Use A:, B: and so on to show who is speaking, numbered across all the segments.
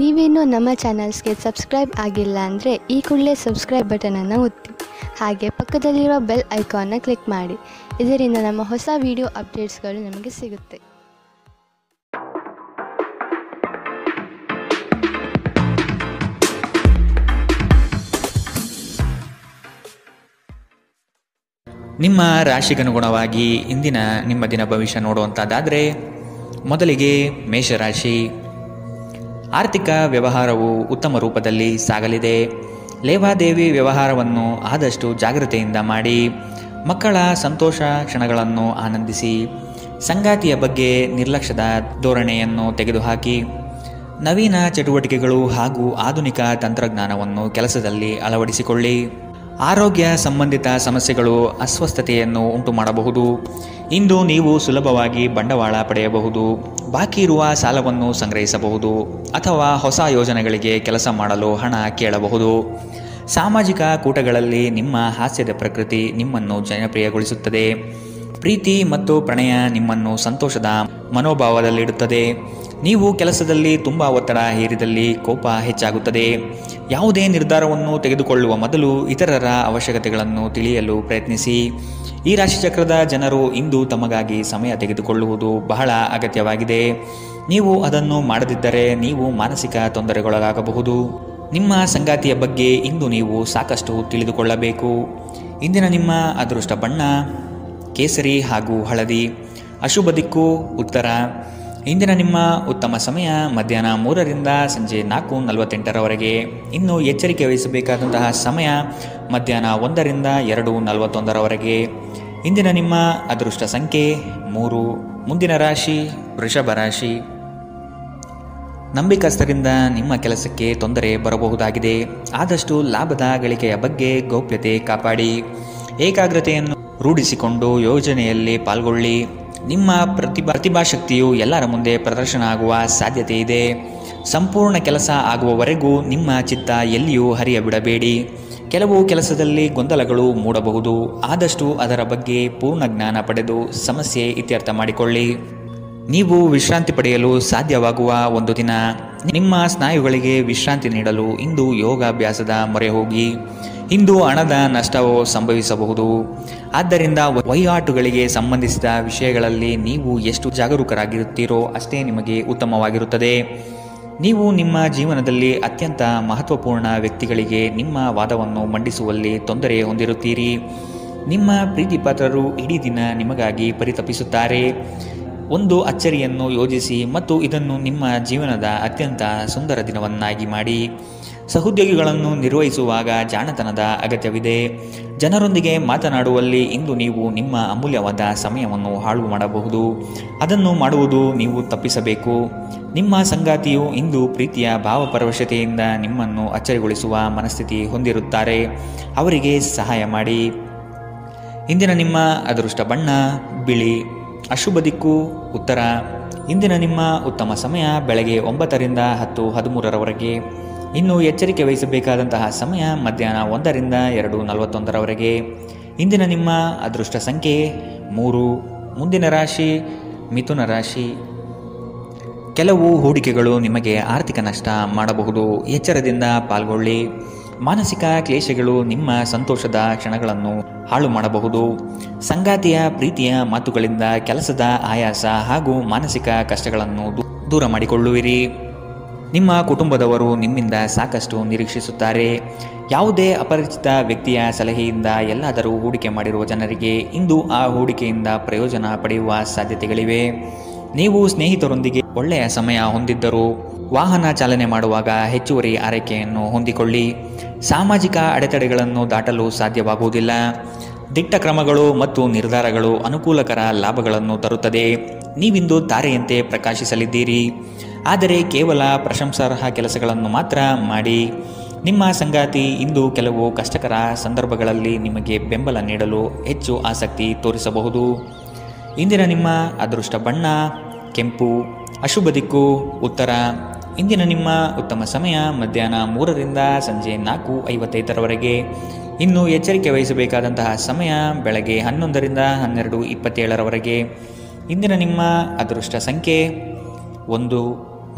A: ನೀವೇನೂ ನಮ್ಮ ಚಾನಲ್ಸ್ಗೆ ಸಬ್ಸ್ಕ್ರೈಬ್ ಆಗಿಲ್ಲ ಅಂದರೆ ಈ ಕೂಡಲೇ ಸಬ್ಸ್ಕ್ರೈಬ್ ಬಟನನ್ನು ಒತ್ತಿ, ಹಾಗೆ ಪಕ್ಕದಲ್ಲಿರೋ ಬೆಲ್ ಐಕಾನ್ನ ಕ್ಲಿಕ್ ಮಾಡಿ. ಇದರಿಂದ ನಮ್ಮ ಹೊಸ ವಿಡಿಯೋ ಅಪ್ಡೇಟ್ಸ್ಗಳು ನಿಮಗೆ ಸಿಗುತ್ತೆ.
B: ನಿಮ್ಮ ರಾಶಿಗನುಗುಣವಾಗಿ ಇಂದಿನ ನಿಮ್ಮ ದಿನ ಭವಿಷ್ಯ ನೋಡುವಂಥದ್ದಾದರೆ, ಮೊದಲಿಗೆ ಮೇಷರಾಶಿ. ಆರ್ಥಿಕ ವ್ಯವಹಾರವು ಉತ್ತಮ ರೂಪದಲ್ಲಿ ಸಾಗಲಿದೆ. ಲೇವಾದೇವಿ ವ್ಯವಹಾರವನ್ನು ಆದಷ್ಟು ಜಾಗ್ರತೆಯಿಂದ ಮಾಡಿ. ಮಕ್ಕಳ ಸಂತೋಷ ಕ್ಷಣಗಳನ್ನು ಆನಂದಿಸಿ. ಸಂಗಾತಿಯ ಬಗ್ಗೆ ನಿರ್ಲಕ್ಷ್ಯದ ಧೋರಣೆಯನ್ನು ತೆಗೆದುಹಾಕಿ. ನವೀನ ಚಟುವಟಿಕೆಗಳು ಹಾಗೂ ಆಧುನಿಕ ತಂತ್ರಜ್ಞಾನವನ್ನು ಕೆಲಸದಲ್ಲಿ ಅಳವಡಿಸಿಕೊಳ್ಳಿ. ಆರೋಗ್ಯ ಸಂಬಂಧಿತ ಸಮಸ್ಯೆಗಳು ಅಸ್ವಸ್ಥತೆಯನ್ನು ಉಂಟು ಮಾಡಬಹುದು. ಇಂದು ನೀವು ಸುಲಭವಾಗಿ ಬಂಡವಾಳ ಪಡೆಯಬಹುದು. ಬಾಕಿ ಇರುವ ಸಾಲವನ್ನು ಸಂಗ್ರಹಿಸಬಹುದು ಅಥವಾ ಹೊಸ ಯೋಜನೆಗಳಿಗೆ ಕೆಲಸ ಮಾಡಲು ಹಣ ಕೇಳಬಹುದು. ಸಾಮಾಜಿಕ ಕೂಟಗಳಲ್ಲಿ ನಿಮ್ಮ ಹಾಸ್ಯದ ಪ್ರಕೃತಿ ನಿಮ್ಮನ್ನು ಜನಪ್ರಿಯಗೊಳಿಸುತ್ತದೆ. ಪ್ರೀತಿ ಮತ್ತು ಪ್ರಣಯ ನಿಮ್ಮನ್ನು ಸಂತೋಷದ ಮನೋಭಾವದಲ್ಲಿಡುತ್ತದೆ. ನೀವು ಕೆಲಸದಲ್ಲಿ ತುಂಬ ಒತ್ತಡ ಹೇರಿದಲ್ಲಿ ಕೋಪ ಹೆಚ್ಚಾಗುತ್ತದೆ. ಯಾವುದೇ ನಿರ್ಧಾರವನ್ನು ತೆಗೆದುಕೊಳ್ಳುವ ಮೊದಲು ಇತರರ ಅವಶ್ಯಕತೆಗಳನ್ನು ತಿಳಿಯಲು ಪ್ರಯತ್ನಿಸಿ. ಈ ರಾಶಿಚಕ್ರದ ಜನರು ಇಂದು ತಮಗಾಗಿ ಸಮಯ ತೆಗೆದುಕೊಳ್ಳುವುದು ಬಹಳ ಅಗತ್ಯವಾಗಿದೆ. ನೀವು ಅದನ್ನು ಮಾಡದಿದ್ದರೆ ನೀವು ಮಾನಸಿಕ ತೊಂದರೆಗೊಳಗಾಗಬಹುದು. ನಿಮ್ಮ ಸಂಗಾತಿಯ ಬಗ್ಗೆ ಇಂದು ನೀವು ಸಾಕಷ್ಟು ತಿಳಿದುಕೊಳ್ಳಬೇಕು. ಇಂದಿನ ನಿಮ್ಮ ಅದೃಷ್ಟ ಬಣ್ಣ ಕೇಸರಿ ಹಾಗೂ ಹಳದಿ. ಅಶುಭ ದಿಕ್ಕು ಉತ್ತರ. ಇಂದಿನ ನಿಮ್ಮ ಉತ್ತಮ ಸಮಯ ಮಧ್ಯಾಹ್ನ 3ರಿಂದ ಸಂಜೆ 4:48ರವರೆಗೆ. ಇನ್ನು ಎಚ್ಚರಿಕೆ ವಹಿಸಬೇಕಾದಂತಹ ಸಮಯ ಮಧ್ಯಾಹ್ನ 1ರಿಂದ 2:41ರವರೆಗೆ. ಇಂದಿನ ನಿಮ್ಮ ಅದೃಷ್ಟ ಸಂಖ್ಯೆ 3. ಮುಂದಿನ ರಾಶಿ ವೃಷಭ ರಾಶಿ. ನಂಬಿಕಸ್ಥರಿಂದ ನಿಮ್ಮ ಕೆಲಸಕ್ಕೆ ತೊಂದರೆ ಬರಬಹುದಾಗಿದೆ. ಆದಷ್ಟು ಲಾಭದ ಗಳಿಕೆಯ ಬಗ್ಗೆ ಗೌಪ್ಯತೆ ಕಾಪಾಡಿ. ಏಕಾಗ್ರತೆಯನ್ನು ರೂಢಿಸಿಕೊಂಡು ಯೋಜನೆಯಲ್ಲಿ ಪಾಲ್ಗೊಳ್ಳಿ. ನಿಮ್ಮ ಪ್ರತಿಭಾಶಕ್ತಿಯು ಎಲ್ಲರ ಮುಂದೆ ಪ್ರದರ್ಶನ ಆಗುವ ಸಾಧ್ಯತೆ ಇದೆ. ಸಂಪೂರ್ಣ ಕೆಲಸ ಆಗುವವರೆಗೂ ನಿಮ್ಮ ಚಿತ್ತ ಎಲ್ಲಿಯೂ ಹರಿಯಬಿಡಬೇಡಿ. ಕೆಲವು ಕೆಲಸದಲ್ಲಿ ಗೊಂದಲಗಳು ಮೂಡಬಹುದು. ಆದಷ್ಟು ಅದರ ಬಗ್ಗೆ ಪೂರ್ಣ ಜ್ಞಾನ ಪಡೆದು ಸಮಸ್ಯೆ ಇತ್ಯರ್ಥ ಮಾಡಿಕೊಳ್ಳಿ. ನೀವು ವಿಶ್ರಾಂತಿ ಪಡೆಯಲು ಸಾಧ್ಯವಾಗುವ ಒಂದು ದಿನ. ನಿಮ್ಮ ಸ್ನಾಯುಗಳಿಗೆ ವಿಶ್ರಾಂತಿ ನೀಡಲು ಇಂದು ಯೋಗಾಭ್ಯಾಸದ ಮೊರೆ ಹೋಗಿ. ಇಂದು ಹಣದ ನಷ್ಟವು ಸಂಭವಿಸಬಹುದು. ಆದ್ದರಿಂದ ವಹಿವಾಟುಗಳಿಗೆ ಸಂಬಂಧಿಸಿದ ವಿಷಯಗಳಲ್ಲಿ ನೀವು ಎಷ್ಟು ಜಾಗರೂಕರಾಗಿರುತ್ತೀರೋ ಅಷ್ಟೇ ನಿಮಗೆ ಉತ್ತಮವಾಗಿರುತ್ತದೆ. ನೀವು ನಿಮ್ಮ ಜೀವನದಲ್ಲಿ ಅತ್ಯಂತ ಮಹತ್ವಪೂರ್ಣ ವ್ಯಕ್ತಿಗಳಿಗೆ ನಿಮ್ಮ ವಾದವನ್ನು ಮಂಡಿಸುವಲ್ಲಿ ತೊಂದರೆ ಹೊಂದಿರುತ್ತೀರಿ. ನಿಮ್ಮ ಪ್ರೀತಿಪಾತ್ರರು ಇಡೀ ದಿನ ನಿಮಗಾಗಿ ಪರಿತಪಿಸುತ್ತಾರೆ. ಒಂದು ಅಚ್ಚರಿಯನ್ನು ಯೋಜಿಸಿ ಮತ್ತು ಇದನ್ನು ನಿಮ್ಮ ಜೀವನದ ಅತ್ಯಂತ ಸುಂದರ ದಿನವನ್ನಾಗಿ ಮಾಡಿ. ಸಹೋದ್ಯೋಗಿಗಳನ್ನು ನಿರ್ವಹಿಸುವಾಗ ಜಾಣತನದ ಅಗತ್ಯವಿದೆ. ಜನರೊಂದಿಗೆ ಮಾತನಾಡುವಲ್ಲಿ ಇಂದು ನೀವು ನಿಮ್ಮ ಅಮೂಲ್ಯವಾದ ಸಮಯವನ್ನು ಹಾಳು ಮಾಡಬಹುದು. ಅದನ್ನು ಮಾಡುವುದು ನೀವು ತಪ್ಪಿಸಬೇಕು. ನಿಮ್ಮ ಸಂಗಾತಿಯು ಇಂದು ಪ್ರೀತಿಯ ಭಾವಪರವಶತೆಯಿಂದ ನಿಮ್ಮನ್ನು ಅಚ್ಚರಿಗೊಳಿಸುವ ಮನಸ್ಥಿತಿ ಹೊಂದಿರುತ್ತಾರೆ. ಅವರಿಗೆ ಸಹಾಯ ಮಾಡಿ. ಇಂದಿನ ನಿಮ್ಮ ಅದೃಷ್ಟ ಬಣ್ಣ ಬಿಳಿ. ಅಶುಭ ದಿಕ್ಕು ಉತ್ತರ. ಇಂದಿನ ನಿಮ್ಮ ಉತ್ತಮ ಸಮಯ ಬೆಳಗ್ಗೆ 9ರಿಂದ 10:13ರವರೆಗೆ. ಇನ್ನು ಎಚ್ಚರಿಕೆ ವಹಿಸಬೇಕಾದಂತಹ ಸಮಯ ಮಧ್ಯಾಹ್ನ 1ರಿಂದ 2:41ರವರೆಗೆ. ಇಂದಿನ ನಿಮ್ಮ ಅದೃಷ್ಟ ಸಂಖ್ಯೆ 3. ಮುಂದಿನ ರಾಶಿ ಮಿಥುನ ರಾಶಿ. ಕೆಲವು ಹೂಡಿಕೆಗಳು ನಿಮಗೆ ಆರ್ಥಿಕ ನಷ್ಟ ಮಾಡಬಹುದು. ಎಚ್ಚರದಿಂದ ಪಾಲ್ಗೊಳ್ಳಿ. ಮಾನಸಿಕ ಕ್ಲೇಶಗಳು ನಿಮ್ಮ ಸಂತೋಷದ ಕ್ಷಣಗಳನ್ನು ಹಾಳು ಮಾಡಬಹುದು. ಸಂಗಾತಿಯ ಪ್ರೀತಿಯ ಮಾತುಗಳಿಂದ ಕೆಲಸದ ಆಯಾಸ ಹಾಗೂ ಮಾನಸಿಕ ಕಷ್ಟಗಳನ್ನು ದೂರ ಮಾಡಿಕೊಳ್ಳುವಿರಿ. ನಿಮ್ಮ ಕುಟುಂಬದವರು ನಿಮ್ಮಿಂದ ಸಾಕಷ್ಟು ನಿರೀಕ್ಷಿಸುತ್ತಾರೆ. ಯಾವುದೇ ಅಪರಿಚಿತ ವ್ಯಕ್ತಿಯ ಸಲಹೆಯಿಂದ ಎಲ್ಲಾದರೂ ಹೂಡಿಕೆ ಮಾಡಿರುವ ಜನರಿಗೆ ಇಂದು ಆ ಹೂಡಿಕೆಯಿಂದ ಪ್ರಯೋಜನ ಪಡೆಯುವ ಸಾಧ್ಯತೆಗಳಿವೆ. ನೀವು ಸ್ನೇಹಿತರೊಂದಿಗೆ ಒಳ್ಳೆಯ ಸಮಯ ಹೊಂದಿದ್ದರೂ ವಾಹನ ಚಾಲನೆ ಮಾಡುವಾಗ ಹೆಚ್ಚುವರಿ ಆರೈಕೆಯನ್ನು ಹೊಂದಿಕೊಳ್ಳಿ. ಸಾಮಾಜಿಕ ಅಡೆತಡೆಗಳನ್ನು ದಾಟಲು ಸಾಧ್ಯವಾಗುವುದಿಲ್ಲ. ದಿಟ್ಟ ಕ್ರಮಗಳು ಮತ್ತು ನಿರ್ಧಾರಗಳು ಅನುಕೂಲಕರ ಲಾಭಗಳನ್ನು ತರುತ್ತದೆ. ನೀವಿಂದು ತಾರೆಯಂತೆ ಪ್ರಕಾಶಿಸಲಿದ್ದೀರಿ. ಆದರೆ ಕೇವಲ ಪ್ರಶಂಸಾರ್ಹ ಕೆಲಸಗಳನ್ನು ಮಾತ್ರ ಮಾಡಿ. ನಿಮ್ಮ ಸಂಗಾತಿ ಇಂದು ಕೆಲವು ಕಷ್ಟಕರ ಸಂದರ್ಭಗಳಲ್ಲಿ ನಿಮಗೆ ಬೆಂಬಲ ನೀಡಲು ಹೆಚ್ಚು ಆಸಕ್ತಿ ತೋರಿಸಬಹುದು. ಇಂದಿನ ನಿಮ್ಮ ಅದೃಷ್ಟ ಬಣ್ಣ ಕೆಂಪು. ಅಶುಭ ದಿಕ್ಕು ಉತ್ತರ. ಇಂದಿನ ನಿಮ್ಮ ಉತ್ತಮ ಸಮಯ ಮಧ್ಯಾಹ್ನ 3ರಿಂದ ಸಂಜೆ 4:55ರವರೆಗೆ. ಇನ್ನು ಎಚ್ಚರಿಕೆ ವಹಿಸಬೇಕಾದಂತಹ ಸಮಯ ಬೆಳಗ್ಗೆ 11ರಿಂದ 12:27ರವರೆಗೆ. ಇಂದಿನ ನಿಮ್ಮ ಅದೃಷ್ಟ ಸಂಖ್ಯೆ 1.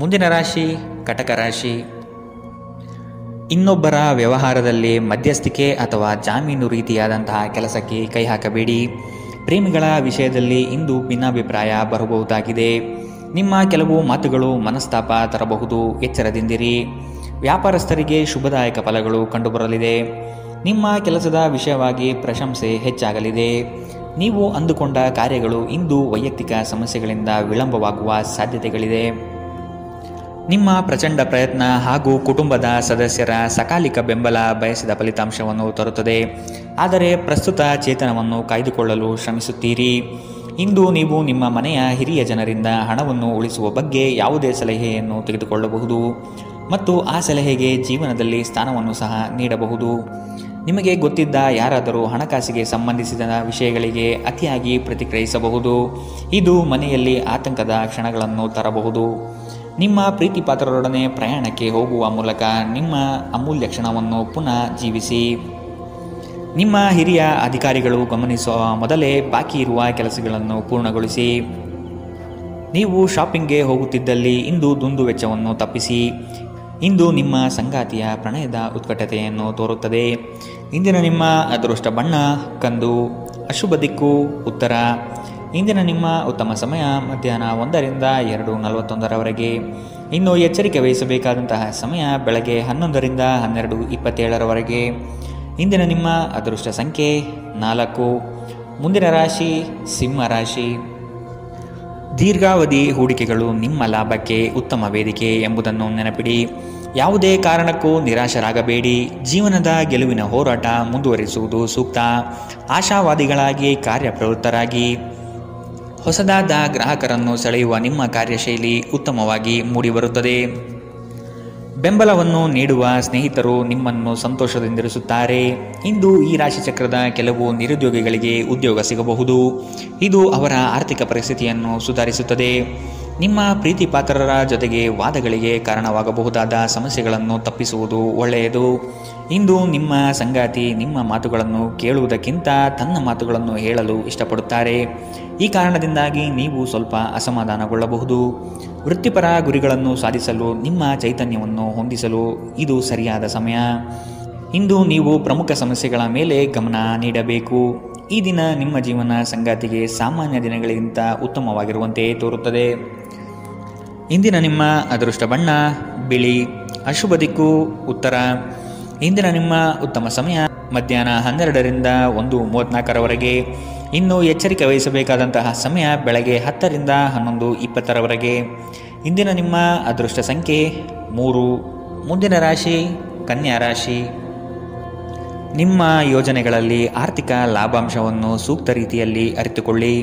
B: ಮುಂದಿನ ರಾಶಿ ಕಟಕ ರಾಶಿ. ಇನ್ನೊಬ್ಬರ ವ್ಯವಹಾರದಲ್ಲಿ ಮಧ್ಯಸ್ಥಿಕೆ ಅಥವಾ ಜಾಮೀನು ರೀತಿಯಾದಂತಹ ಕೆಲಸಕ್ಕೆ ಕೈ ಹಾಕಬೇಡಿ. ಪ್ರೇಮಿಗಳ ವಿಷಯದಲ್ಲಿ ಇಂದು ಭಿನ್ನಾಭಿಪ್ರಾಯ ಬರಬಹುದಾಗಿದೆ. ನಿಮ್ಮ ಕೆಲವು ಮಾತುಗಳು ಮನಸ್ತಾಪ ತರಬಹುದು, ಎಚ್ಚರದಿಂದಿರಿ. ವ್ಯಾಪಾರಸ್ಥರಿಗೆ ಶುಭದಾಯಕ ಫಲಗಳು ಕಂಡುಬರಲಿದೆ. ನಿಮ್ಮ ಕೆಲಸದ ವಿಷಯವಾಗಿ ಪ್ರಶಂಸೆ ಹೆಚ್ಚಾಗಲಿದೆ. ನೀವು ಅಂದುಕೊಂಡ ಕಾರ್ಯಗಳು ಇಂದು ವೈಯಕ್ತಿಕ ಸಮಸ್ಯೆಗಳಿಂದ ವಿಳಂಬವಾಗುವ ಸಾಧ್ಯತೆಗಳಿದೆ. ನಿಮ್ಮ ಪ್ರಚಂಡ ಪ್ರಯತ್ನ ಹಾಗೂ ಕುಟುಂಬದ ಸದಸ್ಯರ ಸಕಾಲಿಕ ಬೆಂಬಲ ಬಯಸಿದ ಫಲಿತಾಂಶವನ್ನು ತರುತ್ತದೆ. ಆದರೆ ಪ್ರಸ್ತುತ ಚೇತನವನ್ನು ಕಾಯ್ದುಕೊಳ್ಳಲು ಶ್ರಮಿಸುತ್ತೀರಿ. ಇಂದು ನೀವು ನಿಮ್ಮ ಮನೆಯ ಹಿರಿಯ ಜನರಿಂದ ಹಣವನ್ನು ಉಳಿಸುವ ಬಗ್ಗೆ ಯಾವುದೇ ಸಲಹೆಯನ್ನು ತೆಗೆದುಕೊಳ್ಳಬಹುದು ಮತ್ತು ಆ ಸಲಹೆಗೆ ಜೀವನದಲ್ಲಿ ಸ್ಥಾನವನ್ನು ಸಹ ನೀಡಬಹುದು. ನಿಮಗೆ ಗೊತ್ತಿದ್ದ ಯಾರಾದರೂ ಹಣಕಾಸಿಗೆ ಸಂಬಂಧಿಸಿದ ವಿಷಯಗಳಿಗೆ ಅತಿಯಾಗಿ ಪ್ರತಿಕ್ರಿಯಿಸಬಹುದು. ಇದು ಮನೆಯಲ್ಲಿ ಆತಂಕದ ಕ್ಷಣಗಳನ್ನು ತರಬಹುದು. ನಿಮ್ಮ ಪ್ರೀತಿ ಪಾತ್ರರೊಡನೆ ಪ್ರಯಾಣಕ್ಕೆ ಹೋಗುವ ಮೂಲಕ ನಿಮ್ಮ ಅಮೂಲ್ಯ ಕ್ಷಣವನ್ನು ಪುನಃ ಜೀವಿಸಿ. ನಿಮ್ಮ ಹಿರಿಯ ಅಧಿಕಾರಿಗಳು ಗಮನಿಸುವ ಮೊದಲೇ ಬಾಕಿ ಇರುವ ಕೆಲಸಗಳನ್ನು ಪೂರ್ಣಗೊಳಿಸಿ. ನೀವು ಶಾಪಿಂಗ್ಗೆ ಹೋಗುತ್ತಿದ್ದಲ್ಲಿ ಇಂದು ದುಂದು ವೆಚ್ಚವನ್ನು ತಪ್ಪಿಸಿ. ಇಂದು ನಿಮ್ಮ ಸಂಗಾತಿಯ ಪ್ರಣಯದ ಉತ್ಕಟತೆಯನ್ನು ತೋರುತ್ತದೆ. ಇಂದಿನ ನಿಮ್ಮ ಅದೃಷ್ಟ ಬಣ್ಣ ಕಂದು, ಅಶುಭ ದಿಕ್ಕು ಉತ್ತರ. ಇಂದಿನ ನಿಮ್ಮ ಉತ್ತಮ ಸಮಯ ಮಧ್ಯಾಹ್ನ 1ರಿಂದ 2:41 ಇನ್ನು ಎಚ್ಚರಿಕೆ ವಹಿಸಬೇಕಾದಂತಹ ಸಮಯ ಬೆಳಗ್ಗೆ 11ರಿಂದ 12:27 ಇಂದಿನ ನಿಮ್ಮ ಅದೃಷ್ಟ ಸಂಖ್ಯೆ 4. ಮುಂದಿನ ರಾಶಿ ಸಿಂಹ ರಾಶಿ. ದೀರ್ಘಾವಧಿ ಹೂಡಿಕೆಗಳು ನಿಮ್ಮ ಲಾಭಕ್ಕೆ ಉತ್ತಮ ವೇದಿಕೆ ಎಂಬುದನ್ನು ನೆನಪಿಡಿ. ಯಾವುದೇ ಕಾರಣಕ್ಕೂ ನಿರಾಶರಾಗಬೇಡಿ. ಜೀವನದ ಗೆಲುವಿನ ಹೋರಾಟ ಮುಂದುವರಿಸುವುದು ಸೂಕ್ತ. ಆಶಾವಾದಿಗಳಾಗಿ ಕಾರ್ಯಪ್ರವೃತ್ತರಾಗಿ. ಹೊಸದಾದ ಗ್ರಾಹಕರನ್ನು ಸೆಳೆಯುವ ನಿಮ್ಮ ಕಾರ್ಯಶೈಲಿ ಉತ್ತಮವಾಗಿ ಮೂಡಿಬರುತ್ತದೆ. ಬೆಂಬಲವನ್ನು ನೀಡುವ ಸ್ನೇಹಿತರು ನಿಮ್ಮನ್ನು ಸಂತೋಷದಿಂದಿರಿಸುತ್ತಾರೆ. ಇಂದು ಈ ರಾಶಿಚಕ್ರದ ಕೆಲವು ನಿರುದ್ಯೋಗಿಗಳಿಗೆ ಉದ್ಯೋಗ ಸಿಗಬಹುದು. ಇದು ಅವರ ಆರ್ಥಿಕ ಪರಿಸ್ಥಿತಿಯನ್ನು ಸುಧಾರಿಸುತ್ತದೆ. ನಿಮ್ಮ ಪ್ರೀತಿ ಪಾತ್ರರ ಜೊತೆಗೆ ವಾದಗಳಿಗೆ ಕಾರಣವಾಗಬಹುದಾದ ಸಮಸ್ಯೆಗಳನ್ನು ತಪ್ಪಿಸುವುದು ಒಳ್ಳೆಯದು. ಇಂದು ನಿಮ್ಮ ಸಂಗಾತಿ ನಿಮ್ಮ ಮಾತುಗಳನ್ನು ಕೇಳುವುದಕ್ಕಿಂತ ತನ್ನ ಮಾತುಗಳನ್ನು ಹೇಳಲು ಇಷ್ಟಪಡುತ್ತಾರೆ. ಈ ಕಾರಣದಿಂದಾಗಿ ನೀವು ಸ್ವಲ್ಪ ಅಸಮಾಧಾನಗೊಳ್ಳಬಹುದು. ವೃತ್ತಿಪರ ಗುರಿಗಳನ್ನು ಸಾಧಿಸಲು ನಿಮ್ಮ ಚೈತನ್ಯವನ್ನು ಹೊಂದಿಸಲು ಇದು ಸರಿಯಾದ ಸಮಯ. ಇಂದು ನೀವು ಪ್ರಮುಖ ಸಮಸ್ಯೆಗಳ ಮೇಲೆ ಗಮನ ನೀಡಬೇಕು. ಈ ದಿನ ನಿಮ್ಮ ಜೀವನ ಸಂಗಾತಿಗೆ ಸಾಮಾನ್ಯ ದಿನಗಳಿಗಿಂತ ಉತ್ತಮವಾಗಿರುವಂತೆ ತೋರುತ್ತದೆ. ಇಂದಿನ ನಿಮ್ಮ ಅದೃಷ್ಟ ಬಣ್ಣ ಬಿಳಿ, ಅಶುಭ ದಿಕ್ಕು ಉತ್ತರ. ಇಂದಿನ ನಿಮ್ಮ ಉತ್ತಮ ಸಮಯ ಮಧ್ಯಾಹ್ನ 12ರಿಂದ 1:34 ಇನ್ನು ಎಚ್ಚರಿಕೆ ವಹಿಸಬೇಕಾದಂತಹ ಸಮಯ ಬೆಳಗ್ಗೆ 10ರಿಂದ 11:20 ಇಂದಿನ ನಿಮ್ಮ ಅದೃಷ್ಟ ಸಂಖ್ಯೆ 3. ಮುಂದಿನ ರಾಶಿ ಕನ್ಯಾ ರಾಶಿ. ನಿಮ್ಮ ಯೋಜನೆಗಳಲ್ಲಿ ಆರ್ಥಿಕ ಲಾಭಾಂಶವನ್ನು ಸೂಕ್ತ ರೀತಿಯಲ್ಲಿ ಅರಿತುಕೊಳ್ಳಿ.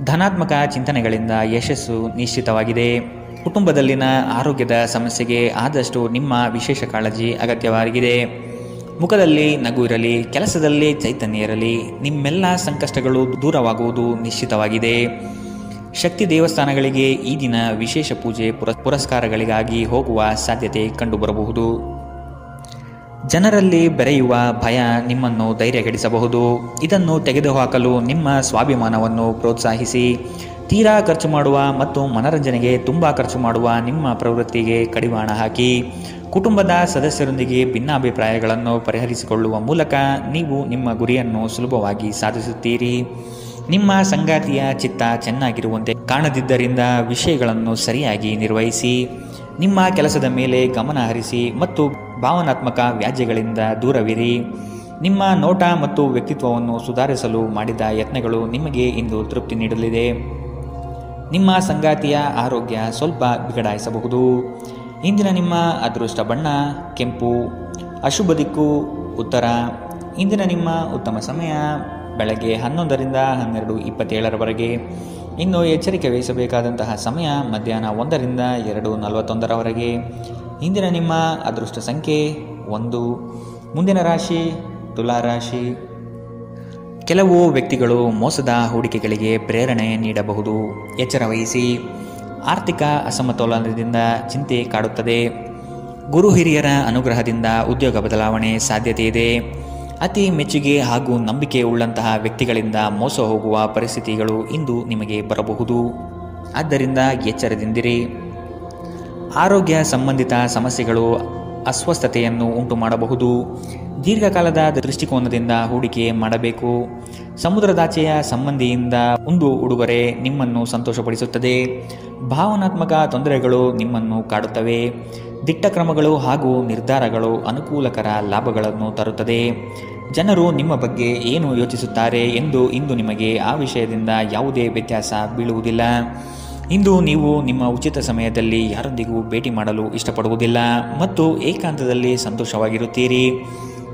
B: ಧನಾತ್ಮಕ ಚಿಂತನೆಗಳಿಂದ ಯಶಸ್ಸು ನಿಶ್ಚಿತವಾಗಿದೆ. ಕುಟುಂಬದಲ್ಲಿನ ಆರೋಗ್ಯದ ಸಮಸ್ಯೆಗೆ ಆದಷ್ಟು ನಿಮ್ಮ ವಿಶೇಷ ಕಾಳಜಿ ಅಗತ್ಯವಾಗಿದೆ. ಮುಖದಲ್ಲಿ ನಗು ಇರಲಿ, ಕೆಲಸದಲ್ಲಿ ಚೈತನ್ಯ ಇರಲಿ. ನಿಮ್ಮೆಲ್ಲ ಸಂಕಷ್ಟಗಳು ದೂರವಾಗುವುದು ನಿಶ್ಚಿತವಾಗಿದೆ. ಶಕ್ತಿ ದೇವಸ್ಥಾನಗಳಿಗೆ ಈ ದಿನ ವಿಶೇಷ ಪೂಜೆ ಪುರಸ್ಕಾರಗಳಿಗಾಗಿ ಹೋಗುವ ಸಾಧ್ಯತೆ ಕಂಡುಬರಬಹುದು. ಜನರಲ್ಲಿ ಬೆರೆಯುವ ಭಯ ನಿಮ್ಮನ್ನು ಧೈರ್ಯಗೆಡಿಸಬಹುದು. ಇದನ್ನು ತೆಗೆದುಹಾಕಲು ನಿಮ್ಮ ಸ್ವಾಭಿಮಾನವನ್ನು ಪ್ರೋತ್ಸಾಹಿಸಿ. ತೀರಾ ಖರ್ಚು ಮಾಡುವ ಮತ್ತು ಮನರಂಜನೆಗೆ ತುಂಬ ಖರ್ಚು ಮಾಡುವ ನಿಮ್ಮ ಪ್ರವೃತ್ತಿಗೆ ಕಡಿವಾಣ ಹಾಕಿ. ಕುಟುಂಬದ ಸದಸ್ಯರೊಂದಿಗೆ ಭಿನ್ನಾಭಿಪ್ರಾಯಗಳನ್ನು ಪರಿಹರಿಸಿಕೊಳ್ಳುವ ಮೂಲಕ ನೀವು ನಿಮ್ಮ ಗುರಿಯನ್ನು ಸುಲಭವಾಗಿ ಸಾಧಿಸುತ್ತೀರಿ. ನಿಮ್ಮ ಸಂಗಾತಿಯ ಚಿತ್ತ ಚೆನ್ನಾಗಿರುವಂತೆ ಕಾಣದಿದ್ದರಿಂದ ವಿಷಯಗಳನ್ನು ಸರಿಯಾಗಿ ನಿರ್ವಹಿಸಿ. ನಿಮ್ಮ ಕೆಲಸದ ಮೇಲೆ ಗಮನ ಹರಿಸಿ ಮತ್ತು ಭಾವನಾತ್ಮಕ ವ್ಯಾಜ್ಯಗಳಿಂದ ದೂರವಿರಿ. ನಿಮ್ಮ ನೋಟ ಮತ್ತು ವ್ಯಕ್ತಿತ್ವವನ್ನು ಸುಧಾರಿಸಲು ಮಾಡಿದ ಯತ್ನಗಳು ನಿಮಗೆ ಇಂದು ತೃಪ್ತಿ ನೀಡಲಿದೆ. ನಿಮ್ಮ ಸಂಗಾತಿಯ ಆರೋಗ್ಯ ಸ್ವಲ್ಪ ಬಿಗಡಾಯಿಸಬಹುದು. ಇಂದಿನ ನಿಮ್ಮ ಅದೃಷ್ಟ ಬಣ್ಣ ಕೆಂಪು, ಅಶುಭ ದಿಕ್ಕು ಉತ್ತರ. ಇಂದಿನ ನಿಮ್ಮ ಉತ್ತಮ ಸಮಯ ಬೆಳಗ್ಗೆ 11ರಿಂದ 12:27 ಇನ್ನು ಎಚ್ಚರಿಕೆ ವಹಿಸಬೇಕಾದಂತಹ ಸಮಯ ಮಧ್ಯಾಹ್ನ 1ರಿಂದ 2:41 ಇಂದಿನ ನಿಮ್ಮ ಅದೃಷ್ಟ ಸಂಖ್ಯೆ 1. ಮುಂದಿನ ರಾಶಿ ತುಲಾರಾಶಿ. ಕೆಲವು ವ್ಯಕ್ತಿಗಳು ಮೋಸದ ಹೂಡಿಕೆಗಳಿಗೆ ಪ್ರೇರಣೆ ನೀಡಬಹುದು. ಎಚ್ಚರ ವಹಿಸಿ. ಆರ್ಥಿಕ ಅಸಮತೋಲನದಿಂದ ಚಿಂತೆ ಕಾಡುತ್ತದೆ. ಗುರು ಹಿರಿಯರ ಅನುಗ್ರಹದಿಂದ ಉದ್ಯೋಗ ಬದಲಾವಣೆ ಸಾಧ್ಯತೆ ಇದೆ. ಅತಿ ಮೆಚ್ಚುಗೆ ಹಾಗೂ ನಂಬಿಕೆ ಉಳ್ಳಂತಹ ವ್ಯಕ್ತಿಗಳಿಂದ ಮೋಸ ಹೋಗುವ ಪರಿಸ್ಥಿತಿಗಳು ಇಂದು ನಿಮಗೆ ಬರಬಹುದು. ಆದ್ದರಿಂದ ಎಚ್ಚರದಿಂದಿರಿ. ಆರೋಗ್ಯ ಸಂಬಂಧಿತ ಸಮಸ್ಯೆಗಳು ಅಸ್ವಸ್ಥತೆಯನ್ನು ಉಂಟು ಮಾಡಬಹುದು. ದೀರ್ಘಕಾಲದ ದೃಷ್ಟಿಕೋನದಿಂದ ಹೂಡಿಕೆ ಮಾಡಬೇಕು. ಸಮುದ್ರದಾಚೆಯ ಸಂಬಂಧಿಯಿಂದ ಒಂದು ಉಡುಗೊರೆ ನಿಮ್ಮನ್ನು ಸಂತೋಷಪಡಿಸುತ್ತದೆ. ಭಾವನಾತ್ಮಕ ತೊಂದರೆಗಳು ನಿಮ್ಮನ್ನು ಕಾಡುತ್ತವೆ. ದಿಟ್ಟ ಕ್ರಮಗಳು ಹಾಗೂ ನಿರ್ಧಾರಗಳು ಅನುಕೂಲಕರ ಲಾಭಗಳನ್ನು ತರುತ್ತದೆ. ಜನರು ನಿಮ್ಮ ಬಗ್ಗೆ ಏನು ಯೋಚಿಸುತ್ತಾರೆ ಎಂದು ಇಂದು ನಿಮಗೆ ಆ ವಿಷಯದಿಂದ ಯಾವುದೇ ವ್ಯತ್ಯಾಸ ಬೀಳುವುದಿಲ್ಲ. ಇಂದು ನೀವು ನಿಮ್ಮ ಉಚಿತ ಸಮಯದಲ್ಲಿ ಯಾರೊಂದಿಗೂ ಭೇಟಿ ಮಾಡಲು ಇಷ್ಟಪಡುವುದಿಲ್ಲ ಮತ್ತು ಏಕಾಂತದಲ್ಲಿ ಸಂತೋಷವಾಗಿರುತ್ತೀರಿ.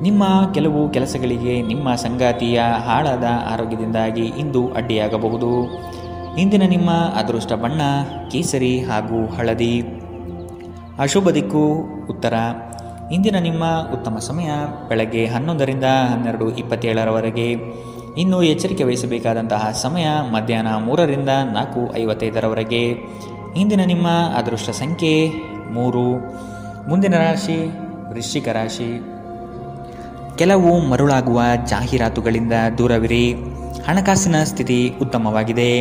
B: ನಿಮ್ಮ ಕೆಲವು ಕೆಲಸಗಳಿಗೆ ನಿಮ್ಮ ಸಂಗಾತಿಯ ಹಾಳಾದ ಆರೋಗ್ಯದಿಂದಾಗಿ ಇಂದು ಅಡ್ಡಿಯಾಗಬಹುದು. ಇಂದಿನ ನಿಮ್ಮ ಅದೃಷ್ಟ ಬಣ್ಣ ಕೇಸರಿ ಹಾಗೂ ಹಳದಿ. ಅಶುಭ ದಿಕ್ಕು ಉತ್ತರ. ಇಂದಿನ ನಿಮ್ಮ ಉತ್ತಮ ಸಮಯ ಬೆಳಗ್ಗೆ 11ರಿಂದ 12:27 ಇನ್ನು ಎಚ್ಚರಿಕೆ ವಹಿಸಬೇಕಾದಂತಹ ಸಮಯ ಮಧ್ಯಾಹ್ನ 3ರಿಂದ 4:55 ಇಂದಿನ ನಿಮ್ಮ ಅದೃಷ್ಟ ಸಂಖ್ಯೆ 3. ಮುಂದಿನ ರಾಶಿ ವೃಶ್ಚಿಕ ರಾಶಿ. ಕೆಲವು ಮರುಳಾಗುವ ಜಾಹೀರಾತುಗಳಿಂದ ದೂರವಿರಿ. ಹಣಕಾಸಿನ ಸ್ಥಿತಿ ಉತ್ತಮವಾಗಿದೆ.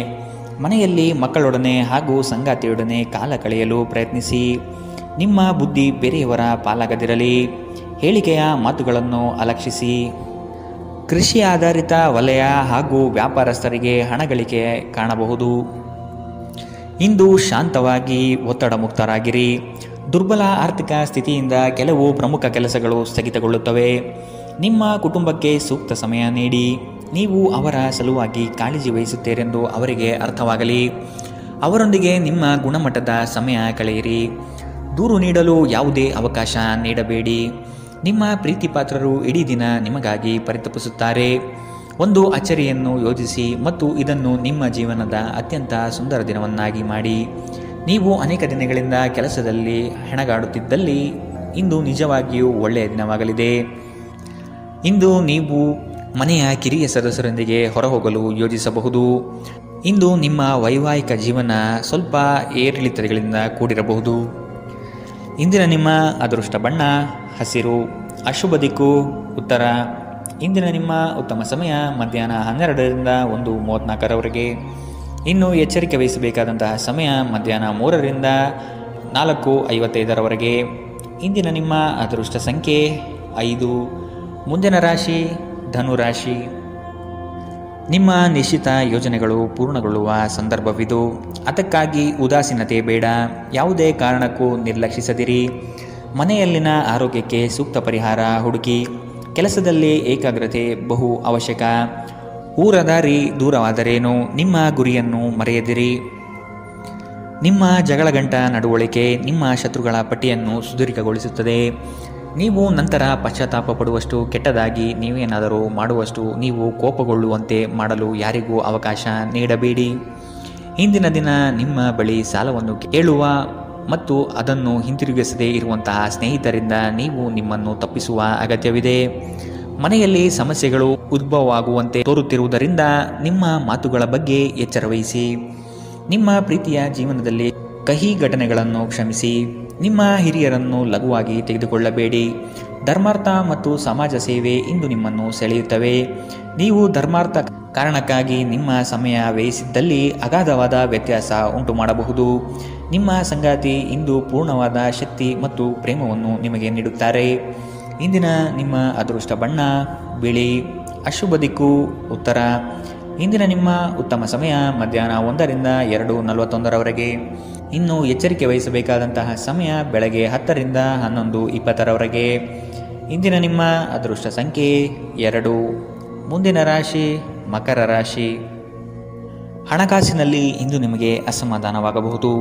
B: ಮನೆಯಲ್ಲಿ ಮಕ್ಕಳೊಡನೆ ಹಾಗೂ ಸಂಗಾತಿಯೊಡನೆ ಕಾಲ ಕಳೆಯಲು ಪ್ರಯತ್ನಿಸಿ. ನಿಮ್ಮ ಬುದ್ಧಿ ಬೇರೆಯವರ ಪಾಲಾಗದಿರಲಿ. ಹೇಳಿಕೆಯ ಮಾತುಗಳನ್ನು ಅಲಕ್ಷಿಸಿ. ಕೃಷಿ ಆಧಾರಿತ ವಲಯ ಹಾಗೂ ವ್ಯಾಪಾರಸ್ಥರಿಗೆ ಹಣ ಗಳಿಕೆ ಕಾಣಬಹುದು. ಇಂದು ಶಾಂತವಾಗಿ ಒತ್ತಡ ಮುಕ್ತರಾಗಿರಿ. ದುರ್ಬಲ ಆರ್ಥಿಕ ಸ್ಥಿತಿಯಿಂದ ಕೆಲವು ಪ್ರಮುಖ ಕೆಲಸಗಳು ಸ್ಥಗಿತಗೊಳ್ಳುತ್ತವೆ. ನಿಮ್ಮ ಕುಟುಂಬಕ್ಕೆ ಸೂಕ್ತ ಸಮಯ ನೀಡಿ. ನೀವು ಅವರ ಸಲುವಾಗಿ ಕಾಳಜಿ ವಹಿಸುತ್ತೀರೆಂದು ಅವರಿಗೆ ಅರ್ಥವಾಗಲಿ. ಅವರೊಂದಿಗೆ ನಿಮ್ಮ ಗುಣಮಟ್ಟದ ಸಮಯ ಕಳೆಯಿರಿ. ದೂರು ನೀಡಲು ಯಾವುದೇ ಅವಕಾಶ ನೀಡಬೇಡಿ. ನಿಮ್ಮ ಪ್ರೀತಿ ಪಾತ್ರರು ಇಡೀ ದಿನ ನಿಮಗಾಗಿ ಪರಿತಪಿಸುತ್ತಾರೆ. ಒಂದು ಅಚ್ಚರಿಯನ್ನು ಯೋಜಿಸಿ ಮತ್ತು ಇದನ್ನು ನಿಮ್ಮ ಜೀವನದ ಅತ್ಯಂತ ಸುಂದರ ದಿನವನ್ನಾಗಿ ಮಾಡಿ. ನೀವು ಅನೇಕ ದಿನಗಳಿಂದ ಕೆಲಸದಲ್ಲಿ ಹೆಣಗಾಡುತ್ತಿದ್ದಲ್ಲಿ ಇಂದು ನಿಜವಾಗಿಯೂ ಒಳ್ಳೆಯ ದಿನವಾಗಲಿದೆ. ಇಂದು ನೀವು ಮನೆಯ ಕಿರಿಯ ಸದಸ್ಯರೊಂದಿಗೆ ಹೊರಹೋಗಲು ಯೋಜಿಸಬಹುದು. ಇಂದು ನಿಮ್ಮ ವೈವಾಹಿಕ ಜೀವನ ಸ್ವಲ್ಪ ಏರಿಳಿತಗಳಿಂದ ಕೂಡಿರಬಹುದು. ಇಂದಿನ ನಿಮ್ಮ ಅದೃಷ್ಟ ಬಣ್ಣ ಹಸಿರು. ಅಶುಭ ದಿಕ್ಕು ಉತ್ತರ. ಇಂದಿನ ನಿಮ್ಮ ಉತ್ತಮ ಸಮಯ ಮಧ್ಯಾಹ್ನ 12ರಿಂದ 1:34 ಇನ್ನು ಎಚ್ಚರಿಕೆ ವಹಿಸಬೇಕಾದಂತಹ ಸಮಯ ಮಧ್ಯಾಹ್ನ 3ರಿಂದ 4:55 ಇಂದಿನ ನಿಮ್ಮ ಅದೃಷ್ಟ ಸಂಖ್ಯೆ 5. ಮುಂದಿನ ರಾಶಿ ಧನುರಾಶಿ. ನಿಮ್ಮ ನಿಶ್ಚಿತ ಯೋಜನೆಗಳು ಪೂರ್ಣಗೊಳ್ಳುವ ಸಂದರ್ಭವಿದು. ಅದಕ್ಕಾಗಿ ಉದಾಸೀನತೆ ಬೇಡ. ಯಾವುದೇ ಕಾರಣಕ್ಕೂ ನಿರ್ಲಕ್ಷಿಸದಿರಿ. ಮನೆಯಲ್ಲಿನ ಆರೋಗ್ಯಕ್ಕೆ ಸೂಕ್ತ ಪರಿಹಾರ ಹುಡುಕಿ. ಕೆಲಸದಲ್ಲಿ ಏಕಾಗ್ರತೆ ಬಹು ಅವಶ್ಯಕ. ಊರ ದಾರಿ ದೂರವಾದರೇನು, ನಿಮ್ಮ ಗುರಿಯನ್ನು ಮರೆಯದಿರಿ. ನಿಮ್ಮ ಜಗಳಗಂಟ ನಡವಳಿಕೆ ನಿಮ್ಮ ಶತ್ರುಗಳ ಪಟ್ಟಿಯನ್ನು ಸುದೀರ್ಘಗೊಳಿಸುತ್ತದೆ. ನೀವು ನಂತರ ಪಶ್ಚಾತ್ತಾಪ ಪಡುವಷ್ಟು ಕೆಟ್ಟದಾಗಿ ನೀವೇನಾದರೂ ಮಾಡುವಷ್ಟು ನೀವು ಕೋಪಗೊಳ್ಳುವಂತೆ ಮಾಡಲು ಯಾರಿಗೂ ಅವಕಾಶ ನೀಡಬೇಡಿ. ಇಂದಿನ ದಿನ ನಿಮ್ಮ ಬಳಿ ಸಾಲವನ್ನು ಕೇಳುವ ಮತ್ತು ಅದನ್ನು ಹಿಂತಿರುಗಿಸದೇ ಇರುವಂತಹ ಸ್ನೇಹಿತರಿಂದ ನೀವು ನಿಮ್ಮನ್ನು ತಪ್ಪಿಸುವ ಅಗತ್ಯವಿದೆ. ಮನೆಯಲ್ಲಿ ಸಮಸ್ಯೆಗಳು ಉದ್ಭವವಾಗುವಂತೆ ತೋರುತ್ತಿರುವುದರಿಂದ ನಿಮ್ಮ ಮಾತುಗಳ ಬಗ್ಗೆ ಎಚ್ಚರವಹಿಸಿ. ನಿಮ್ಮ ಪ್ರೀತಿಯ ಜೀವನದಲ್ಲಿ ಕಹಿ ಘಟನೆಗಳನ್ನು ಕ್ಷಮಿಸಿ. ನಿಮ್ಮ ಹಿರಿಯರನ್ನು ಲಘುವಾಗಿ ತೆಗೆದುಕೊಳ್ಳಬೇಡಿ. ಧರ್ಮಾರ್ಥ ಮತ್ತು ಸಮಾಜ ಸೇವೆ ಇಂದು ನಿಮ್ಮನ್ನು ಸೆಳೆಯುತ್ತವೆ. ನೀವು ಧರ್ಮಾರ್ಥ ಕಾರಣಕ್ಕಾಗಿ ನಿಮ್ಮ ಸಮಯ ವ್ಯಯಿಸಿದ್ದಲ್ಲಿ ಅಗಾಧವಾದ ವ್ಯತ್ಯಾಸ ಉಂಟು ಮಾಡಬಹುದು. ನಿಮ್ಮ ಸಂಗಾತಿ ಇಂದು ಪೂರ್ಣವಾದ ಶಕ್ತಿ ಮತ್ತು ಪ್ರೇಮವನ್ನು ನಿಮಗೆ ನೀಡುತ್ತಾರೆ. ಇಂದಿನ ನಿಮ್ಮ ಅದೃಷ್ಟ ಬಣ್ಣ ಬಿಳಿ. ಅಶುಭ ದಿಕ್ಕು ಉತ್ತರ. ಇಂದಿನ ನಿಮ್ಮ ಉತ್ತಮ ಸಮಯ ಮಧ್ಯಾಹ್ನ 1ರಿಂದ 2:41 ಇನ್ನು ಎಚ್ಚರಿಕೆ ವಹಿಸಬೇಕಾದಂತಹ ಸಮಯ ಬೆಳಗ್ಗೆ 10ರಿಂದ 11:20 ಇಂದಿನ ನಿಮ್ಮ ಅದೃಷ್ಟ ಸಂಖ್ಯೆ 2. ಮುಂದಿನ ರಾಶಿ ಮಕರ ರಾಶಿ. ಹಣಕಾಸಿನಲ್ಲಿ ಇಂದು ನಿಮಗೆ ಅಸಮಾಧಾನವಾಗಬಹುದು.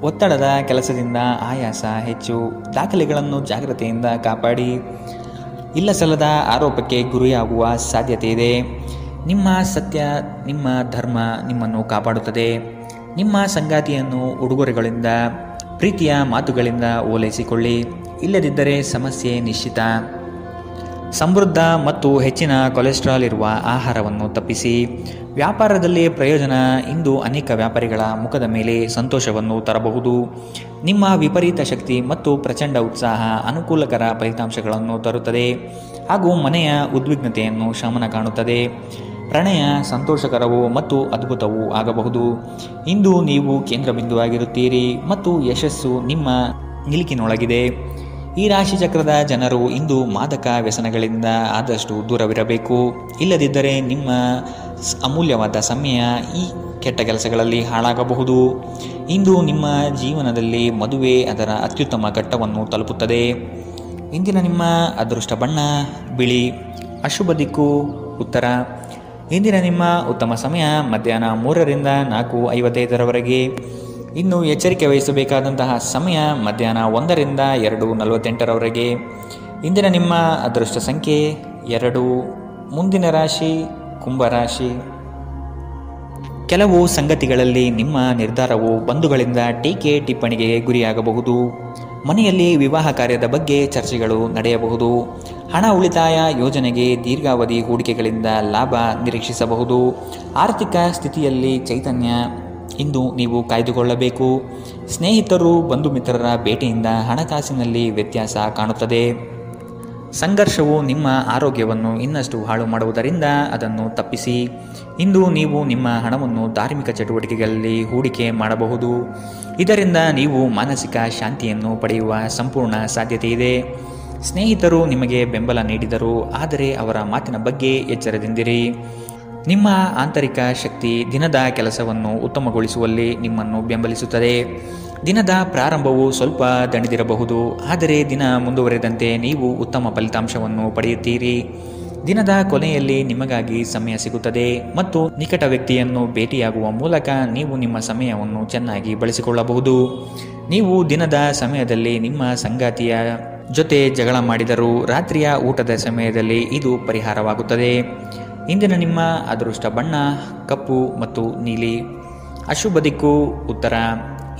B: ಒತ್ತಡದ ಕೆಲಸದಿಂದ ಆಯಾಸ ಹೆಚ್ಚು. ದಾಖಲೆಗಳನ್ನು ಜಾಗ್ರತೆಯಿಂದ ಕಾಪಾಡಿ. ಇಲ್ಲಸಲ್ಲದ ಆರೋಪಕ್ಕೆ ಗುರಿಯಾಗುವ ಸಾಧ್ಯತೆ ಇದೆ. ನಿಮ್ಮ ಸತ್ಯ ನಿಮ್ಮ ಧರ್ಮ ನಿಮ್ಮನ್ನು ಕಾಪಾಡುತ್ತದೆ. ನಿಮ್ಮ ಸಂಗಾತಿಯನ್ನು ಉಡುಗೊರೆಗಳಿಂದ ಪ್ರೀತಿಯ ಮಾತುಗಳಿಂದ ಓಲೈಸಿಕೊಳ್ಳಿ. ಇಲ್ಲದಿದ್ದರೆ ಸಮಸ್ಯೆ ನಿಶ್ಚಿತ. ಸಮೃದ್ಧ ಮತ್ತು ಹೆಚ್ಚಿನ ಕೊಲೆಸ್ಟ್ರಾಲ್ ಇರುವ ಆಹಾರವನ್ನು ತಪ್ಪಿಸಿ. ವ್ಯಾಪಾರದಲ್ಲಿ ಪ್ರಯೋಜನ ಇಂದು ಅನೇಕ ವ್ಯಾಪಾರಿಗಳ ಮುಖದ ಮೇಲೆ ಸಂತೋಷವನ್ನು ತರಬಹುದು. ನಿಮ್ಮ ವಿಪರೀತ ಶಕ್ತಿ ಮತ್ತು ಪ್ರಚಂಡ ಉತ್ಸಾಹ ಅನುಕೂಲಕರ ಫಲಿತಾಂಶಗಳನ್ನು ತರುತ್ತದೆ ಹಾಗೂ ಮನೆಯ ಉದ್ವಿಗ್ನತೆಯನ್ನು ಶಮನ ಕಾಣುತ್ತದೆ. ಪ್ರಣಯ ಸಂತೋಷಕರವೂ ಮತ್ತು ಅದ್ಭುತವೂ ಆಗಬಹುದು. ಇಂದು ನೀವು ಕೇಂದ್ರ ಬಿಂದುವಾಗಿರುತ್ತೀರಿ ಮತ್ತು ಯಶಸ್ಸು ನಿಮ್ಮ ನಿಲುಕಿನೊಳಗಿದೆ. ಈ ರಾಶಿಚಕ್ರದ ಜನರು ಇಂದು ಮಾದಕ ವ್ಯಸನಗಳಿಂದ ಆದಷ್ಟು ದೂರವಿರಬೇಕು. ಇಲ್ಲದಿದ್ದರೆ ನಿಮ್ಮ ಅಮೂಲ್ಯವಾದ ಸಮಯ ಈ ಕೆಟ್ಟ ಕೆಲಸಗಳಲ್ಲಿ ಹಾಳಾಗಬಹುದು. ಇಂದು ನಿಮ್ಮ ಜೀವನದಲ್ಲಿ ಮದುವೆ ಅದರ ಅತ್ಯುತ್ತಮ ಘಟ್ಟವನ್ನು ತಲುಪುತ್ತದೆ. ಇಂದಿನ ನಿಮ್ಮ ಅದೃಷ್ಟ ಬಣ್ಣ ಬಿಳಿ. ಅಶುಭ ದಿಕ್ಕು ಉತ್ತರ. ಇಂದಿನ ನಿಮ್ಮ ಉತ್ತಮ ಸಮಯ ಮಧ್ಯಾಹ್ನ 3ರಿಂದ 4:55 ಇನ್ನು ಎಚ್ಚರಿಕೆ ವಹಿಸಬೇಕಾದಂತಹ ಸಮಯ ಮಧ್ಯಾಹ್ನ 1ರಿಂದ 2:48 ಇಂದಿನ ನಿಮ್ಮ ಅದೃಷ್ಟ ಸಂಖ್ಯೆ 2. ಮುಂದಿನ ರಾಶಿ ಕುಂಭರಾಶಿ. ಕೆಲವು ಸಂಗತಿಗಳಲ್ಲಿ ನಿಮ್ಮ ನಿರ್ಧಾರವು ಬಂಧುಗಳಿಂದ ಟೀಕೆ ಟಿಪ್ಪಣಿಗೆ ಗುರಿಯಾಗಬಹುದು. ಮನೆಯಲ್ಲಿ ವಿವಾಹ ಕಾರ್ಯದ ಬಗ್ಗೆ ಚರ್ಚೆಗಳು ನಡೆಯಬಹುದು. ಹಣ ಉಳಿತಾಯ ಯೋಜನೆಗೆ ದೀರ್ಘಾವಧಿ ಹೂಡಿಕೆಗಳಿಂದ ಲಾಭ ನಿರೀಕ್ಷಿಸಬಹುದು. ಆರ್ಥಿಕ ಸ್ಥಿತಿಯಲ್ಲಿ ಚೈತನ್ಯ ಇಂದು ನೀವು ಕಾಯ್ದುಕೊಳ್ಳಬೇಕು. ಸ್ನೇಹಿತರು ಬಂಧು ಮಿತ್ರರ ಭೇಟಿಯಿಂದ ಹಣಕಾಸಿನಲ್ಲಿ ವ್ಯತ್ಯಾಸ ಕಾಣುತ್ತದೆ. ಸಂಘರ್ಷವು ನಿಮ್ಮ ಆರೋಗ್ಯವನ್ನು ಇನ್ನಷ್ಟು ಹಾಳು ಮಾಡುವುದರಿಂದ ಅದನ್ನು ತಪ್ಪಿಸಿ. ಇಂದು ನೀವು ನಿಮ್ಮ ಹಣವನ್ನು ಧಾರ್ಮಿಕ ಚಟುವಟಿಕೆಗಳಲ್ಲಿ ಹೂಡಿಕೆ ಮಾಡಬಹುದು. ಇದರಿಂದ ನೀವು ಮಾನಸಿಕ ಶಾಂತಿಯನ್ನು ಪಡೆಯುವ ಸಂಪೂರ್ಣ ಸಾಧ್ಯತೆ ಇದೆ. ಸ್ನೇಹಿತರು ನಿಮಗೆ ಬೆಂಬಲ ನೀಡಿದರು, ಆದರೆ ಅವರ ಮಾತಿನ ಬಗ್ಗೆ ಎಚ್ಚರದಿಂದಿರಿ. ನಿಮ್ಮ ಆಂತರಿಕ ಶಕ್ತಿ ದಿನದ ಕೆಲಸವನ್ನು ಉತ್ತಮಗೊಳಿಸುವಲ್ಲಿ ನಿಮ್ಮನ್ನು ಬೆಂಬಲಿಸುತ್ತದೆ. ದಿನದ ಪ್ರಾರಂಭವು ಸ್ವಲ್ಪ ದಣಿದಿರಬಹುದು, ಆದರೆ ದಿನ ಮುಂದುವರೆದಂತೆ ನೀವು ಉತ್ತಮ ಫಲಿತಾಂಶವನ್ನು ಪಡೆಯುತ್ತೀರಿ. ದಿನದ ಕೊನೆಯಲ್ಲಿ ನಿಮಗಾಗಿ ಸಮಯ ಸಿಗುತ್ತದೆ ಮತ್ತು ನಿಕಟ ವ್ಯಕ್ತಿಯನ್ನು ಭೇಟಿಯಾಗುವ ಮೂಲಕ ನೀವು ನಿಮ್ಮ ಸಮಯವನ್ನು ಚೆನ್ನಾಗಿ ಬಳಸಿಕೊಳ್ಳಬಹುದು. ನೀವು ದಿನದ ಸಮಯದಲ್ಲಿ ನಿಮ್ಮ ಸಂಗಾತಿಯ ಜೊತೆ ಜಗಳ ಮಾಡಿದರೂ ರಾತ್ರಿಯ ಊಟದ ಸಮಯದಲ್ಲಿ ಇದು ಪರಿಹಾರವಾಗುತ್ತದೆ. ಇಂದಿನ ನಿಮ್ಮ ಅದೃಷ್ಟ ಬಣ್ಣ ಕಪ್ಪು ಮತ್ತು ನೀಲಿ. ಅಶುಭ ದಿಕ್ಕು ಉತ್ತರ.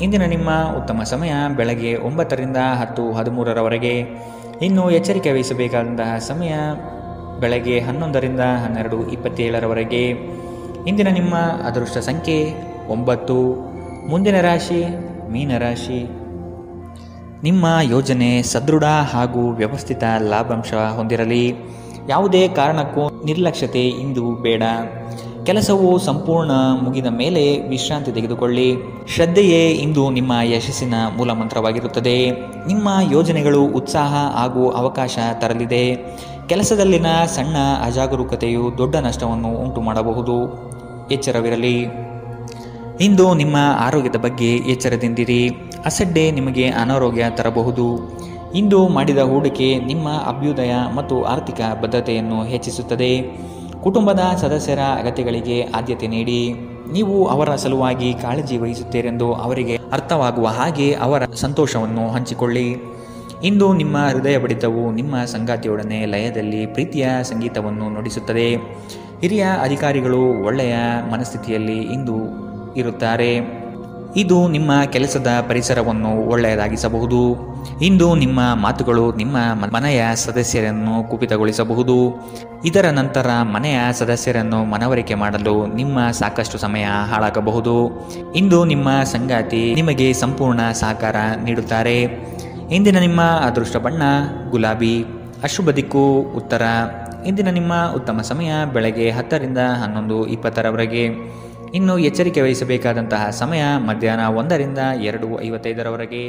B: ಇಂದಿನ ನಿಮ್ಮ ಉತ್ತಮ ಸಮಯ ಬೆಳಗ್ಗೆ 9ರಿಂದ 10:13 ಇನ್ನು ಎಚ್ಚರಿಕೆ ವಹಿಸಬೇಕಾದಂತಹ ಸಮಯ ಬೆಳಗ್ಗೆ 11ರಿಂದ 12:27 ಇಂದಿನ ನಿಮ್ಮ ಅದೃಷ್ಟ ಸಂಖ್ಯೆ 9. ಮುಂದಿನ ರಾಶಿ ಮೀನರಾಶಿ. ನಿಮ್ಮ ಯೋಜನೆ ಸದೃಢ ಹಾಗೂ ವ್ಯವಸ್ಥಿತ ಲಾಭಾಂಶ ಹೊಂದಿರಲಿ. ಯಾವುದೇ ಕಾರಣಕ್ಕೂ ನಿರ್ಲಕ್ಷ್ಯತೆ ಇಂದು ಬೇಡ. ಕೆಲಸವು ಸಂಪೂರ್ಣ ಮುಗಿದ ಮೇಲೆ ವಿಶ್ರಾಂತಿ ತೆಗೆದುಕೊಳ್ಳಿ. ಶ್ರದ್ಧೆಯೇ ಇಂದು ನಿಮ್ಮ ಯಶಸ್ಸಿನ ಮೂಲಮಂತ್ರವಾಗಿರುತ್ತದೆ. ನಿಮ್ಮ ಯೋಜನೆಗಳು ಉತ್ಸಾಹ ಹಾಗೂ ಅವಕಾಶ ತರಲಿದೆ. ಕೆಲಸದಲ್ಲಿನ ಸಣ್ಣ ಅಜಾಗರೂಕತೆಯು ದೊಡ್ಡ ನಷ್ಟವನ್ನು ಉಂಟು ಮಾಡಬಹುದು. ಎಚ್ಚರವಿರಲಿ. ಇಂದು ನಿಮ್ಮ ಆರೋಗ್ಯದ ಬಗ್ಗೆ ಎಚ್ಚರದಿಂದಿರಿ. ಅಸಡ್ಡೆ ನಿಮಗೆ ಅನಾರೋಗ್ಯ ತರಬಹುದು. ಇಂದು ಮಾಡಿದ ಹೂಡಿಕೆ ನಿಮ್ಮ ಅಭ್ಯುದಯ ಮತ್ತು ಆರ್ಥಿಕ ಬದ್ಧತೆಯನ್ನು ಹೆಚ್ಚಿಸುತ್ತದೆ. ಕುಟುಂಬದ ಸದಸ್ಯರ ಅಗತ್ಯಗಳಿಗೆ ಆದ್ಯತೆ ನೀಡಿ. ನೀವು ಅವರ ಸಲುವಾಗಿ ಕಾಳಜಿ ವಹಿಸುತ್ತೀರೆಂದು ಅವರಿಗೆ ಅರ್ಥವಾಗುವ ಹಾಗೆ ಅವರ ಸಂತೋಷವನ್ನು ಹಂಚಿಕೊಳ್ಳಿ. ಇಂದು ನಿಮ್ಮ ಹೃದಯ ಬಡಿತವು ನಿಮ್ಮ ಸಂಗಾತಿಯೊಡನೆ ಲಯದಲ್ಲಿ ಪ್ರೀತಿಯ ಸಂಗೀತವನ್ನು ನುಡಿಸುತ್ತದೆ. ಹಿರಿಯ ಅಧಿಕಾರಿಗಳು ಒಳ್ಳೆಯ ಮನಸ್ಥಿತಿಯಲ್ಲಿ ಇಂದು ಇರುತ್ತಾರೆ. ಇದು ನಿಮ್ಮ ಕೆಲಸದ ಪರಿಸರವನ್ನು ಒಳ್ಳೆಯದಾಗಿಸಬಹುದು. ಇಂದು ನಿಮ್ಮ ಮಾತುಗಳು ನಿಮ್ಮ ಮನೆಯ ಸದಸ್ಯರನ್ನು ಕುಪಿತಗೊಳಿಸಬಹುದು. ಇದರ ನಂತರ ಮನೆಯ ಸದಸ್ಯರನ್ನು ಮನವರಿಕೆ ಮಾಡಲು ನಿಮ್ಮ ಸಾಕಷ್ಟು ಸಮಯ ಹಾಳಾಗಬಹುದು. ಇಂದು ನಿಮ್ಮ ಸಂಗಾತಿ ನಿಮಗೆ ಸಂಪೂರ್ಣ ಸಹಕಾರ ನೀಡುತ್ತಾರೆ. ಇಂದಿನ ನಿಮ್ಮ ಅದೃಷ್ಟ ಬಣ್ಣ ಗುಲಾಬಿ. ಅಶುಭ ದಿಕ್ಕು ಉತ್ತರ. ಇಂದಿನ ನಿಮ್ಮ ಉತ್ತಮ ಸಮಯ ಬೆಳಗ್ಗೆ 10ರಿಂದ 11:20 ಇನ್ನು ಎಚ್ಚರಿಕೆ ವಹಿಸಬೇಕಾದಂತಹ ಸಮಯ ಮಧ್ಯಾಹ್ನ 1ರಿಂದ 2:55